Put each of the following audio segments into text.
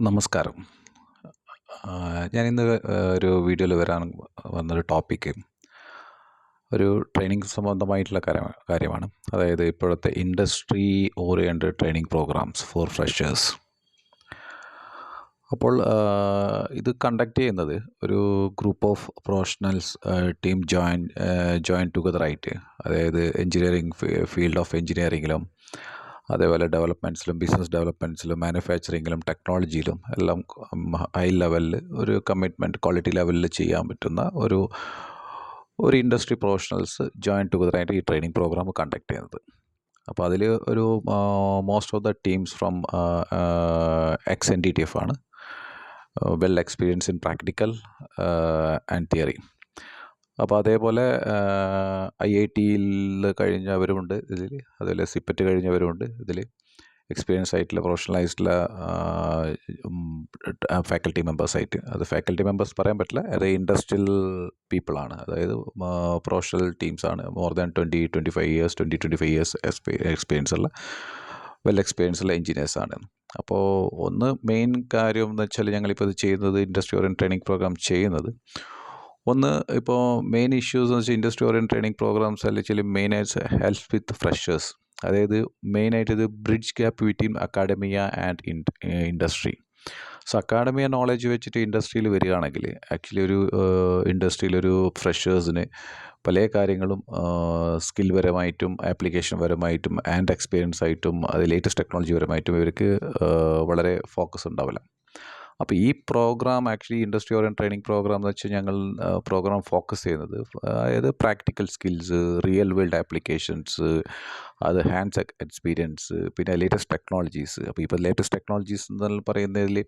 നമസ്കാരം. ഞാനിന്ന് ഒരു വീഡിയോയിൽ വന്നൊരു ടോപ്പിക്ക് ഒരു ട്രെയിനിങ് സംബന്ധമായിട്ടുള്ള കാര്യമാണ്. അതായത് ഇപ്പോഴത്തെ industry oriented training programmes for freshers. അപ്പോൾ ഇത് കണ്ടക്ട് ചെയ്യുന്നത് ഒരു group of professionals team join ടുഗദറായിട്ട്, അതായത് എഞ്ചിനീയറിംഗ് ഫീൽഡ് ഓഫ് എഞ്ചിനീയറിങ്ങിലും അതേപോലെ ഡെവലപ്മെൻറ്റ്സിലും ബിസിനസ് ഡെവലപ്മെൻറ്റ്സിലും മാനുഫാക്ചറിങ്ങിലും ടെക്നോളജിയിലും എല്ലാം ഹൈ ലെവലിൽ ഒരു കമ്മിറ്റ്മെൻറ്റ് ക്വാളിറ്റി ലെവലിൽ ചെയ്യാൻ പറ്റുന്ന ഒരു ഇൻഡസ്ട്രി പ്രൊഫഷണൽസ് ജോയിൻ ടുഗദറായിട്ട് ഈ ട്രെയിനിങ് പ്രോഗ്രാം കണ്ടക്ട് ചെയ്യുന്നത്. അപ്പോൾ അതിൽ ഒരു most of the teams from XNDTF ആണ്, well experience in practical and theory. അപ്പോൾ അതേപോലെ IITയിൽ കഴിഞ്ഞവരുമുണ്ട് ഇതിൽ, അതുപോലെ സിപ്പറ്റ് കഴിഞ്ഞവരുമുണ്ട് ഇതിൽ, എക്സ്പീരിയൻസ് ആയിട്ടുള്ള പ്രൊഫഷണലൈസ്ഡുള്ള ഫാക്കൽറ്റി മെമ്പേഴ്സായിട്ട്. അത് ഫാക്കൽറ്റി മെമ്പേഴ്സ് പറയാൻ പറ്റില്ല, അത് ഇൻഡസ്ട്രിയൽ പീപ്പിളാണ്, അതായത് പ്രൊഫഷണൽ ടീംസാണ്. മോർ ദാൻ 25 ഇയേഴ്സ് എക്സ്പീരിയൻസ് ഉള്ള വെൽ എക്സ്പീരിയൻസ് ഉള്ള എഞ്ചിനീയേഴ്സാണ്. അപ്പോൾ ഒന്ന് മെയിൻ കാര്യം എന്ന് വെച്ചാൽ, ഞങ്ങളിപ്പോൾ ഇത് ചെയ്യുന്നത് ഇൻഡസ്ട്രി ഓറിയൻറ്റഡ് ട്രെയിനിങ് പ്രോഗ്രാം ചെയ്യുന്നത്, ഒന്ന് ഇപ്പോൾ മെയിൻ ഇഷ്യൂസ് എന്ന് വെച്ചാൽ ഇൻഡസ്ട്രി ഓറിയൻറ്റഡ് ട്രെയിനിങ് പ്രോഗ്രാംസ് അല്ലെങ്കിൽ മെയിനായിട്ട് ഹെൽപ്പ് വിത്ത് ഫ്രഷേഴ്സ്. അതായത് മെയിനായിട്ട് ഇത് bridge gap between academia and industry. So academia knowledge വെച്ചിട്ട് ഇൻഡസ്ട്രിയിൽ വരികയാണെങ്കിൽ ആക്ച്വലി ഒരു ഇൻഡസ്ട്രിയിലൊരു ഫ്രഷേഴ്സിന് പല കാര്യങ്ങളും സ്കിൽ പരമായിട്ടും ആപ്ലിക്കേഷൻ പരമായിട്ടും ആൻഡ് എക്സ്പീരിയൻസ് ആയിട്ടും അത് ലേറ്റസ്റ്റ് ടെക്നോളജി പരമായിട്ടും ഇവർക്ക് വളരെ ഫോക്കസ് ഉണ്ടാവില്ല. അപ്പോൾ ഈ programme actually industry oriented training programme എന്ന് വെച്ചാൽ ഞങ്ങൾ പ്രോഗ്രാം ഫോക്കസ് ചെയ്യുന്നത് അതായത് practical skills, real world applications, അത് ഹാൻഡ്സ് എക്സ്പീരിയൻസ്, പിന്നെ ലേറ്റസ്റ്റ് ടെക്നോളജീസ്. അപ്പോൾ ഇപ്പോൾ ലേറ്റസ്റ്റ് ടെക്നോളജീസ് എന്ന് പറയുന്നതിൽ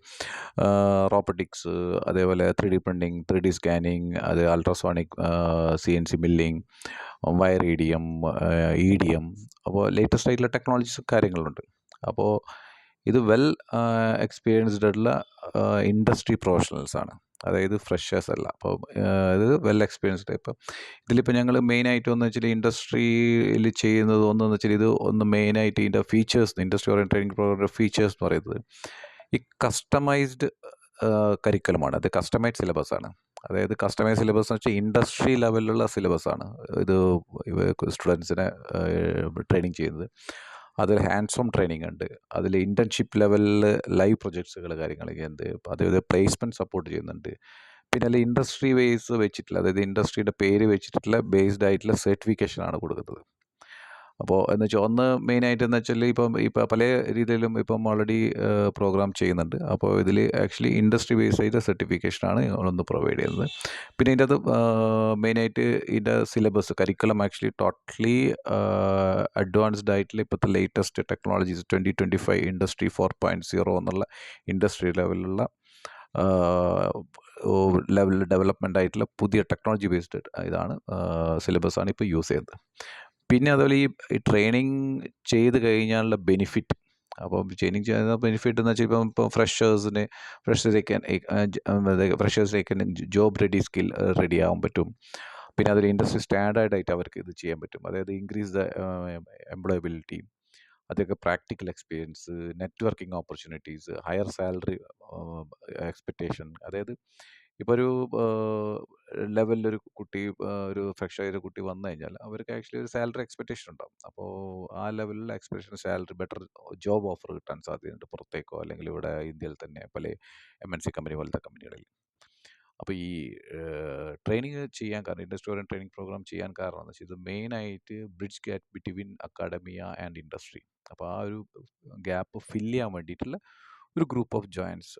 റോബോട്ടിക്സ്, അതേപോലെ 3D പ്രിൻറ്റിങ്, 3D സ്കാനിങ്, അത് ultrasonic CNC milling, wire EDM, EDM, അപ്പോൾ ലേറ്റസ്റ്റ് ആയിട്ടുള്ള ടെക്നോളജീസ് കാര്യങ്ങളുണ്ട്. അപ്പോൾ ഇത് വെൽ എക്സ്പീരിയൻസ്ഡ് ആയിട്ടുള്ള ഇൻഡസ്ട്രി പ്രൊഫഷണൽസാണ്, അതായത് ഫ്രഷേഴ്സ് അല്ല. അപ്പോൾ ഇത് വെൽ എക്സ്പീരിയൻസ്ഡ്. ഇപ്പം ഇതിലിപ്പോൾ ഞങ്ങൾ മെയിനായിട്ട് ഒന്ന് വെച്ചാൽ ഇൻഡസ്ട്രിയിൽ ചെയ്യുന്നത് ഒന്നെന്ന് വെച്ചാൽ, ഇത് ഒന്ന് മെയിനായിട്ട് ഇതിൻ്റെ ഫീച്ചേഴ്സ്, ഇൻഡസ്ട്രി ഓറിയൻറ്റഡ് ട്രെയിനിങ് പ്രോഗ്രാമിൻ്റെ ഫീച്ചേഴ്സ് എന്ന് പറയുന്നത് ഈ കസ്റ്റമൈസ്ഡ് കരിക്കുലമാണ്. അത് കസ്റ്റമൈസ്ഡ് സിലബസാണ്. അതായത് കസ്റ്റമൈസ് സിലബസ് എന്ന് വെച്ചാൽ ഇൻഡസ്ട്രി ലെവലിലുള്ള സിലബസാണ് ഇത് സ്റ്റുഡൻസിനെ ട്രെയിനിങ് ചെയ്യുന്നത്. അതിൽ ഹാൻഡ്സ് ഓൺ ട്രെയിനിങ് ഉണ്ട്, അതിൽ ഇൻറ്റേൺഷിപ്പ് ലെവലിൽ ലൈവ് പ്രൊജക്ട്സുകൾ കാര്യങ്ങളൊക്കെ ഉണ്ട്, അതേപോലെ പ്ലേസ്മെൻറ്റ് സപ്പോർട്ട് ചെയ്യുന്നുണ്ട്. പിന്നെ അതിൽ ഇൻഡസ്ട്രി ബേസ് വെച്ചിട്ടുള്ള, അതായത് ഇൻഡസ്ട്രിയുടെ പേര് വെച്ചിട്ടുള്ള ബേസ്ഡ് ആയിട്ടുള്ള സർട്ടിഫിക്കേഷനാണ് കൊടുക്കുന്നത്. അപ്പോൾ എന്ന് വെച്ചാൽ ഒന്ന് മെയിനായിട്ട് എന്ന് വെച്ചാൽ ഇപ്പം പല രീതിയിലും ഇപ്പം ഓൾറെഡി പ്രോഗ്രാം ചെയ്യുന്നുണ്ട്. അപ്പോൾ ഇതിൽ ആക്ച്വലി ഇൻഡസ്ട്രി ബേസ് ചെയ്ത സർട്ടിഫിക്കേഷനാണ് ഞങ്ങളൊന്ന് പ്രൊവൈഡ് ചെയ്യുന്നത്. പിന്നെ ഇതിൻ്റെ അത് മെയിനായിട്ട് ഇതിൻ്റെ syllabus curriculum actually totally advanced ആയിട്ടുള്ള ഇപ്പോഴത്തെ ലേറ്റസ്റ്റ് ടെക്നോളജീസ് 2025 ഇൻഡസ്ട്രി 4.0 എന്നുള്ള ഇൻഡസ്ട്രി ലെവലിലുള്ള ലെവലിൽ ഡെവലപ്മെൻ്റ് ആയിട്ടുള്ള പുതിയ ടെക്നോളജി ബേസ്ഡ് ഇതാണ് സിലബസാണ് ഇപ്പോൾ യൂസ് ചെയ്യുന്നത്. പിന്നെ അതുപോലെ ഈ ട്രെയിനിങ് ചെയ്ത് കഴിഞ്ഞാലുള്ള ബെനിഫിറ്റ്, അപ്പം ട്രെയിനിങ് ചെയ്യുന്ന ബെനിഫിറ്റ് എന്ന് വെച്ചാൽ ഇപ്പോൾ ഫ്രഷേഴ്സിലേക്ക് ജോബ് റെഡി സ്കിൽ റെഡി ആകാൻ പറ്റും. പിന്നെ അതിൽ ഇൻഡസ്ട്രി സ്റ്റാൻഡേർഡ് ആയിട്ട് അവർക്ക് ഇത് ചെയ്യാൻ പറ്റും, അതായത് ഇൻക്രീസ് ദ എംപ്ലോയബിലിറ്റി, അതൊക്കെ practical experience, networking opportunities, higher salary expectation. അതായത് ഇപ്പോൾ ഒരു ലെവലിലൊരു കുട്ടി, ഒരു ഫ്രഷായ ഒരു കുട്ടി വന്നു കഴിഞ്ഞാൽ അവർക്ക് ആക്ച്വലി ഒരു സാലറി എക്സ്പെക്റ്റേഷൻ ഉണ്ടാവും. അപ്പോൾ ആ ലെവലിൽ expectation salary better job offer കിട്ടാൻ സാധ്യതയുണ്ട്, പുറത്തേക്കോ അല്ലെങ്കിൽ ഇവിടെ ഇന്ത്യയിൽ തന്നെ പല MNC കമ്പനി പോലത്തെ കമ്പനികളിൽ. അപ്പോൾ ഈ ട്രെയിനിങ് ചെയ്യാൻ കാരണം, ഇൻഡസ്ട്രി ഓറിയൻറ്റഡ് ട്രെയിനിങ് പ്രോഗ്രാം ചെയ്യാൻ കാരണം എന്ന് വെച്ചാൽ ഇത് മെയിനായിട്ട് bridge gap between academia and industry. അപ്പോൾ ആ ഒരു ഗ്യാപ്പ് ഫില്ല് ചെയ്യാൻ വേണ്ടിയിട്ടുള്ള ഒരു group of joins,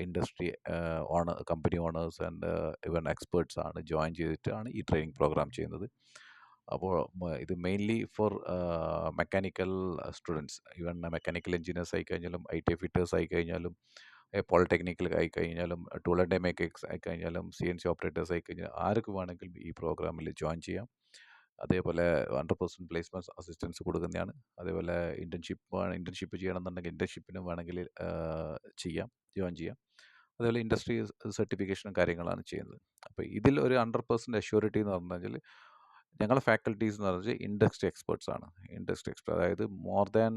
industry company owners and even experts ആണ് ജോയിൻ ചെയ്തിട്ടാണ് ഈ ട്രെയിനിങ് പ്രോഗ്രാം ചെയ്യുന്നത്. അപ്പോൾ ഇത് mainly for mechanical students, even mechanical engineers ആയിക്കഴിഞ്ഞാലും IT ഫിറ്റേഴ്സ് ആയിക്കഴിഞ്ഞാലും പോളിടെക്നിക്കൽ ആയിക്കഴിഞ്ഞാലും ടൂൾ ആൻഡ് ഡൈ മേക്കേഴ്സ് ആയിക്കഴിഞ്ഞാലും CNC ഓപ്പറേറ്റേഴ്സ് ആയിക്കഴിഞ്ഞാൽ ആർക്ക് വേണമെങ്കിലും ഈ പ്രോഗ്രാമിൽ ജോയിൻ ചെയ്യാം. അതേപോലെ 100% പ്ലേസ്മെൻറ്റ് അസിസ്റ്റൻസ് കൊടുക്കുന്നതാണ്. അതേപോലെ ഇൻറ്റേൺഷിപ്പ് ചെയ്യണമെന്നുണ്ടെങ്കിൽ ഇൻറ്റേൺഷിപ്പിനും വേണമെങ്കിൽ ജോയിൻ ചെയ്യാം. അതേപോലെ ഇൻഡസ്ട്രി സർട്ടിഫിക്കേഷനും കാര്യങ്ങളാണ് ചെയ്യുന്നത്. അപ്പോൾ ഇതിൽ ഒരു 100% അഷ്യൂരിറ്റി എന്ന് പറഞ്ഞു കഴിഞ്ഞാൽ ഞങ്ങളുടെ ഫാക്കൽറ്റീസ് എന്ന് പറഞ്ഞാൽ ഇൻഡസ്ട്രി എക്സ്പേർട്സ് ആണ്. അതായത് more than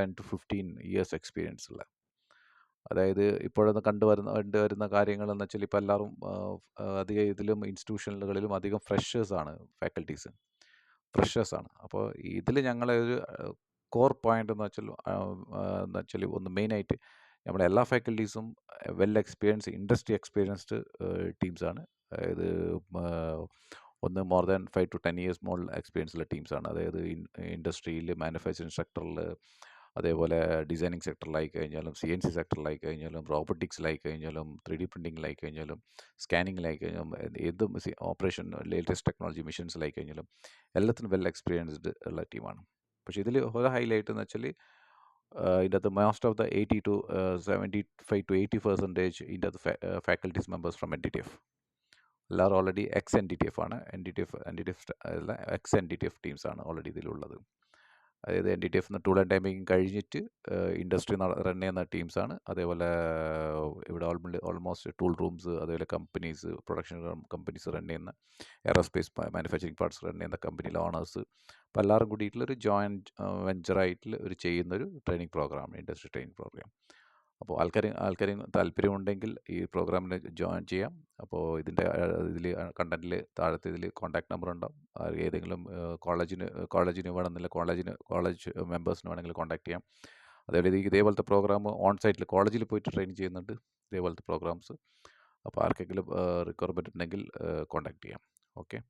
10 to 15 years experience ഉള്ള അതായത് ഇപ്പോഴൊന്ന് കണ്ടുവരുന്ന കാര്യങ്ങളെന്ന് വെച്ചാൽ ഇപ്പോൾ എല്ലാവരും അധികം ഇതിലും ഇൻസ്റ്റിറ്റ്യൂഷനുകളിലും അധികം ഫ്രഷേഴ്സാണ് ഫാക്കൽറ്റീസ്. ഫ്രഷേഴ്സാണ്. അപ്പോൾ ഇതിൽ ഞങ്ങളെ ഒരു കോർ പോയിന്റ് എന്ന് വെച്ചാൽ ഒന്ന് മെയിനായിട്ട് നമ്മുടെ എല്ലാ ഫാക്കൽറ്റീസും വെൽ എക്സ്പീരിയൻസ്ഡ് ഇൻഡസ്ട്രി എക്സ്പീരിയൻസ്ഡ് ടീംസാണ്. അതായത് ഒന്ന് മോർ ദാൻ 5 to 10 ഇയേഴ്സ് മോൾ എക്സ്പീരിയൻസുള്ള ടീംസാണ്. അതായത് ഇൻഡസ്ട്രിയിൽ മാനുഫാക്ചറിങ് സെക്ടറിൽ, അതേപോലെ ഡിസൈനിങ് സെക്ടറിലായി കഴിഞ്ഞാലും CNC സെക്ടറിലായി കഴിഞ്ഞാലും റോബോട്ടിക്സിലായി കഴിഞ്ഞാലും 3D പ്രിൻറ്റിങ്ങിലായി കഴിഞ്ഞാലും സ്കാനിങ്ങിലായി കഴിഞ്ഞാലും ഏതും ഓപ്പറേഷൻ ലേറ്റസ്റ്റ് ടെക്നോളജി മെഷീൻസിലായി കഴിഞ്ഞാലും എല്ലാത്തിനും വെൽ എക്സ്പീരിയൻസ്ഡ് ഉള്ള ടീമാണ്. പക്ഷേ ഇതിൽ ഒരു ഹൈലൈറ്റ് എന്ന് വെച്ചാൽ ഇതിൻ്റെ അകത്ത് മോസ്റ്റ് ഓഫ് ദ 75 to 80% ഇതിൻ്റെ അകത്ത് ഫാക്കൽറ്റീസ് മെമ്പേഴ്സ് ഫ്രം NDTF. എല്ലാവരും ഓൾറെഡി എക്സ് NDTF ആണ്. NDTF അല്ല, എക്സ് NDTF ടീംസാണ് ഓൾറെഡി ഇതിലുള്ളത്. അതായത് NDTF ടൂൾ ആൻഡ് ടൈമിങ് കഴിഞ്ഞിട്ട് ഇൻഡസ്ട്രി റൺ ചെയ്യുന്ന ടീംസാണ്. അതേപോലെ ഇവിടെ ഓൾമോസ്റ്റ് ടൂൾ റൂംസ്, അതേപോലെ കമ്പനീസ്, പ്രൊഡക്ഷൻ കമ്പനീസ് റൺ ചെയ്യുന്ന എയറോസ്പേസ് മാനുഫാക്ചറിങ് പാർട്സ് റൺ ചെയ്യുന്ന കമ്പനിയിലെ ഓണേഴ്സ്, അപ്പോൾ എല്ലാവരും കൂടിയിട്ടുള്ളൊരു ജോയിൻറ്റ് വെഞ്ചറായിട്ട് ചെയ്യുന്നൊരു training programme, industry training programme. അപ്പോൾ ആൾക്കാർ താല്പര്യമുണ്ടെങ്കിൽ ഈ പ്രോഗ്രാമിന് ജോയിൻ ചെയ്യാം. അപ്പോൾ ഇതിൽ കണ്ടൻറ്റിൽ താഴത്തെ ഇതിൽ കോൺടാക്ട് നമ്പർ ഉണ്ടാവും. ഏതെങ്കിലും കോളേജിന് വേണമെന്നില്ല, കോളേജ് മെമ്പേഴ്സിന് വേണമെങ്കിൽ കോൺടാക്ട് ചെയ്യാം. അതേപോലെ ഇതേപോലത്തെ പ്രോഗ്രാം ഓൺ സൈറ്റിൽ കോളേജിൽ പോയിട്ട് ട്രെയിൻ ചെയ്യുന്നുണ്ട്, ഇതേപോലത്തെ പ്രോഗ്രാംസ്. അപ്പോൾ ആർക്കെങ്കിലും റിക്വയർമെൻറ്റ് ഉണ്ടെങ്കിൽ കോൺടാക്ട് ചെയ്യാം. Okay,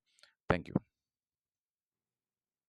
thank you.